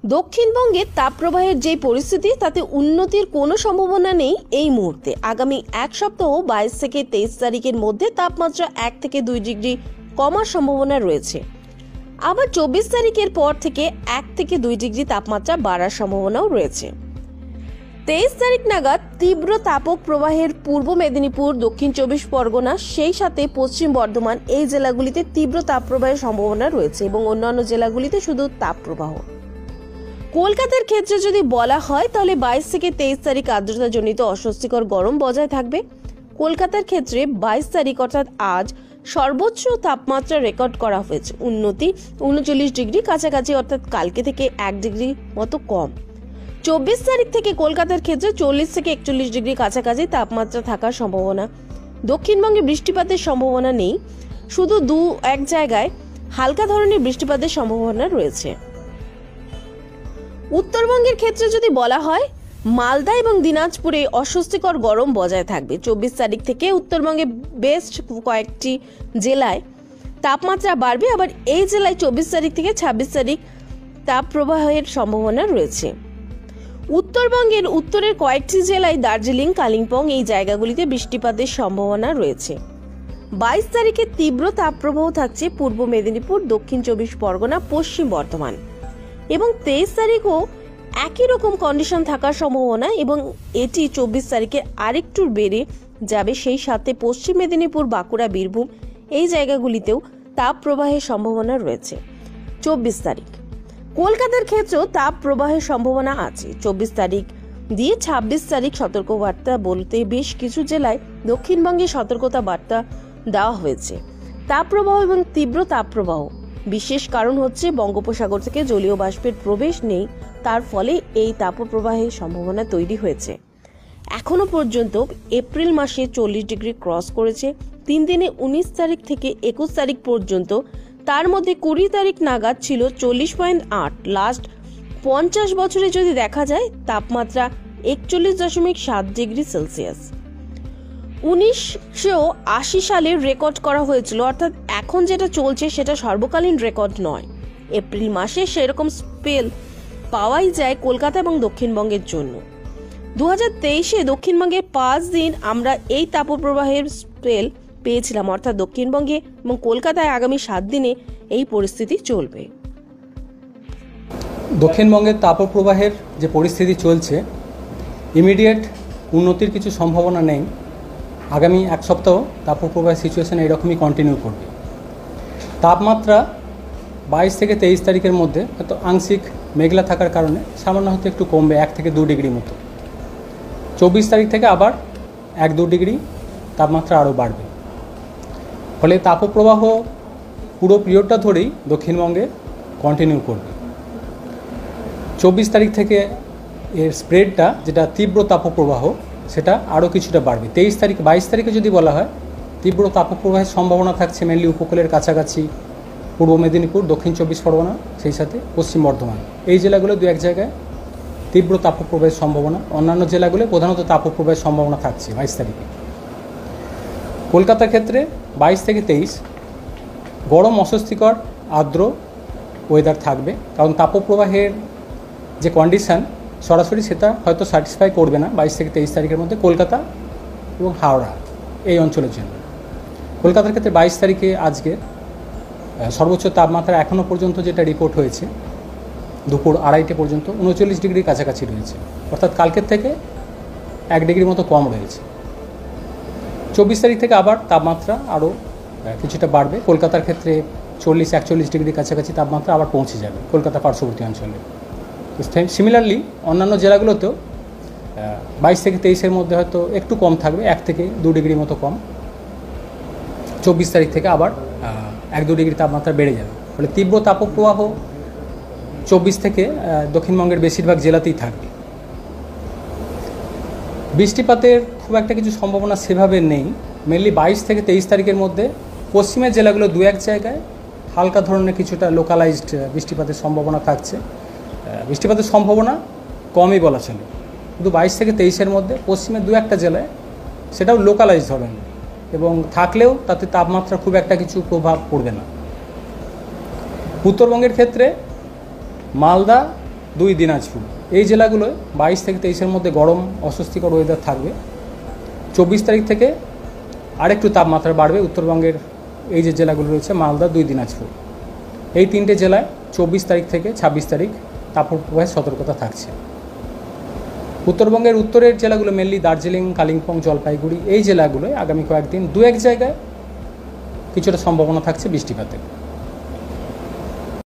দক্ষিণবঙ্গের তাপপ্রবাহের যে পরিস্থিতি তাতে উন্নতির কোনো সম্ভাবনা নেই এই মুহূর্তে। আগামী এক সপ্তাহ 22 থেকে 23 তারিখের মধ্যে তাপমাত্রা 1 থেকে 2 ডিগ্রি কমার সম্ভাবনা রয়েছে। আবার 24 তারিখের পর থেকে 1 থেকে 2 ডিগ্রি তাপমাত্রা বাড়ার সম্ভাবনাও রয়েছে। 23 তারিখ নাগাদ তীব্র তাপক প্রবাহের পূর্ব মেদিনীপুর, দক্ষিণ 24 পরগনা, সেই সাথে পশ্চিম বর্ধমান এই জেলাগুলিতে তীব্র তাপপ্রবাহের সম্ভাবনা রয়েছে এবং অন্যান্য জেলাগুলিতে শুধু তাপপ্রবাহ। কলকাতার ক্ষেত্রে যদি বলা হয় তাহলে 22 থেকে 23 তারিখ আর্দ্রতাজনিত অস্বস্তিকর গরম বজায় থাকবে। কলকাতার ক্ষেত্রে 22 তারিখ অর্থাৎ আজ সর্বোচ্চ তাপমাত্রা রেকর্ড করা হয়েছে উন্নতি 39 ডিগ্রি কাছাকাছি, অর্থাৎ কালকে থেকে 1 ডিগ্রি মতো কম। 24 তারিখ থেকে কলকাতার ক্ষেত্রে 40 থেকে 41 ডিগ্রি কাছাকাছি তাপমাত্রা থাকার সম্ভাবনা। দক্ষিণবঙ্গে বৃষ্টিপাতের সম্ভাবনা নেই, শুধু 2-1 জায়গায় হালকা ধরনের বৃষ্টিপাতের সম্ভাবনা রয়েছে। উত্তরবঙ্গের ক্ষেত্রে যদি বলা হয়, মালদা এবং দিনাজপুরে অস্বস্তিকর গরম বজায় থাকবে। 24 তারিখ থেকে উত্তরবঙ্গে বেশ কয়েকটি জেলায় তাপমাত্রা বাড়বে। আবার এই জেলায় 24 তারিখ থেকে 26 তারিখ তাপ প্রবাহের সম্ভাবনা রয়েছে। উত্তরবঙ্গের উত্তরের কয়েকটি জেলায় দার্জিলিং, কালিম্পং এই জায়গাগুলিতে বৃষ্টিপাতের সম্ভাবনা রয়েছে। 22 তারিখে তীব্র তাপপ্রবাহ থাকছে পূর্ব মেদিনীপুর, দক্ষিণ 24 পরগনা, পশ্চিম বর্ধমান এবং 23 তারিখও একই রকম কন্ডিশন থাকার সম্ভাবনা এবং এটি 24 তারিখে আরেকটু বেড়ে যাবে। সেই সাথে পশ্চিম মেদিনীপুর, বাঁকুড়া, বীরভূম এই জায়গাগুলিতেও তাপ প্রবাহের সম্ভাবনা রয়েছে। 24 তারিখ কলকাতার ক্ষেত্রেও তাপ প্রবাহের সম্ভাবনা আছে। 24 তারিখ দিয়ে 26 তারিখ সতর্কবার্তা বলতে বেশ কিছু জেলায় দক্ষিণবঙ্গে সতর্কতা বার্তা দেওয়া হয়েছে। তাপপ্রবাহ এবং তীব্র তাপপ্রবাহ বিশেষ কারণ হচ্ছে বঙ্গোপসাগর থেকে জলীয় বাষ্পের প্রবেশ নেই, তার ফলে এই তাপপ্রবাহের সম্ভাবনা তৈরি হয়েছে। এখনো পর্যন্ত এপ্রিল মাসে 40 ডিগ্রি ক্রস করেছে। 3 দিনে 19 তারিখ থেকে 21 তারিখ পর্যন্ত, তার মধ্যে 20 তারিখ নাগাদ ছিল 40.8। লাস্ট 50 বছরে যদি দেখা যায় তাপমাত্রা 41.7 ডিগ্রি সেলসিয়াস 1980 সালে রেকর্ড করা হয়েছিল, অর্থাৎ এখন যেটা চলছে সেটা সর্বকালীন রেকর্ড নয়। এপ্রিল মাসে সেরকম স্পেল পাওয়াই যায় কলকাতা এবং দক্ষিণবঙ্গের জন্য। 2023-এ দক্ষিণবঙ্গে 5 দিন আমরা এই তাপপ্রবাহের স্পেল পেয়েছিলাম, অর্থাৎ দক্ষিণবঙ্গে এবং কলকাতায় আগামী 7 দিনে এই পরিস্থিতি চলবে। দক্ষিণবঙ্গের তাপপ্রবাহের যে পরিস্থিতি চলছে, ইমিডিয়েট উন্নতির কিছু সম্ভাবনা নেই। আগামী এক সপ্তাহ তাপপ্রবাহের সিচুয়েশন এইরকমই কন্টিনিউ করবে। তাপমাত্রা 22 থেকে 23 তারিখের মধ্যে হয়তো আংশিক মেঘলা থাকার কারণে সামান্য হয়তো একটু কমবে 1 থেকে 2 ডিগ্রি মতো। 24 তারিখ থেকে আবার 1-2 ডিগ্রি তাপমাত্রা আরও বাড়বে। ফলে তাপপ্রবাহ পুরো পিরিয়ডটা ধরেই দক্ষিণবঙ্গে কন্টিনিউ করবে। 24 তারিখ থেকে এর স্প্রেডটা, যেটা তীব্র তাপপ্রবাহ, সেটা আরও কিছুটা বাড়বে। 22 তারিখে যদি বলা হয়, তীব্র তাপপ্রবাহের সম্ভাবনা থাকছে মেনলি উপকূলের কাছাকাছি পূর্ব মেদিনীপুর, দক্ষিণ 24 পরগনা, সেই সাথে পশ্চিম বর্ধমান এই জেলাগুলো 2-1 জায়গায় তীব্র তাপপ্রবাহের সম্ভাবনা। অন্যান্য জেলাগুলো প্রধানত তাপপ্রবাহের সম্ভাবনা থাকছে 22 তারিখে। কলকাতার ক্ষেত্রে 22 থেকে 23 গরম, অস্বস্তিকর, আর্দ্র ওয়েদার থাকবে, কারণ তাপপ্রবাহের যে কন্ডিশান সরাসরি সেটা হয়তো স্যাটিসফাই করবে না 22 থেকে 23 তারিখের মধ্যে কলকাতা এবং হাওড়া এই অঞ্চলের জন্য। কলকাতার ক্ষেত্রে 22 তারিখে আজকে সর্বোচ্চ তাপমাত্রা এখনও পর্যন্ত যেটা রিপোর্ট হয়েছে দুপুর 2:30 পর্যন্ত 39 ডিগ্রির কাছাকাছি রয়েছে, অর্থাৎ কালকের থেকে 1 ডিগ্রি মতো কম রয়েছে। 24 তারিখ থেকে আবার তাপমাত্রা আরও কিছুটা বাড়বে। কলকাতার ক্ষেত্রে 40-41 ডিগ্রির কাছাকাছি তাপমাত্রা আবার পৌঁছে যাবে কলকাতা পার্শ্ববর্তী অঞ্চলে। সিমিলারলি অন্যান্য জেলাগুলোতেও 22 থেকে 23-এর মধ্যে হয়তো একটু কম থাকবে, 1 থেকে 2 ডিগ্রি মতো কম। 24 তারিখ থেকে আবার 1-2 ডিগ্রি তাপমাত্রা বেড়ে যাবে। ফলে তীব্র তাপপ্রবাহ 24 থেকে দক্ষিণবঙ্গের বেশিরভাগ জেলাতেই থাকবে। বৃষ্টিপাতের খুব একটা কিছু সম্ভাবনা সেভাবে নেই। মেনলি 22 থেকে 23 তারিখের মধ্যে পশ্চিমের জেলাগুলো 2-1 জায়গায় হালকা ধরনের কিছুটা লোকালাইজড বৃষ্টিপাতের সম্ভাবনা থাকছে। বৃষ্টিপাতের সম্ভাবনা কমই বলা চলে, কিন্তু 22 থেকে 23-এর মধ্যে পশ্চিমের 2-1টা জেলায় সেটাও লোকালাইজ ধরনের, এবং থাকলেও তাতে তাপমাত্রা খুব একটা কিছু প্রভাব পড়বে না। উত্তরবঙ্গের ক্ষেত্রে মালদা 2 দিনাজপুর। এই জেলাগুলোয় 22 থেকে 23-এর মধ্যে গরম অস্বস্তিকর ওয়েদার থাকবে। 24 তারিখ থেকে আরেকটু তাপমাত্রা বাড়বে উত্তরবঙ্গের এই যে জেলাগুলো রয়েছে মালদা, 2 দিনাজপুর, এই 3টে জেলায় 24 তারিখ থেকে 26 তারিখ তাপপ্রবাহের সতর্কতা থাকছে। উত্তরবঙ্গের উত্তরের জেলাগুলো মেনলি দার্জিলিং, কালিম্পং, জলপাইগুড়ি এই জেলাগুলোয় আগামী কয়েকদিন 2-1 জায়গায় কিছুটা সম্ভাবনা থাকছে বৃষ্টিপাতের।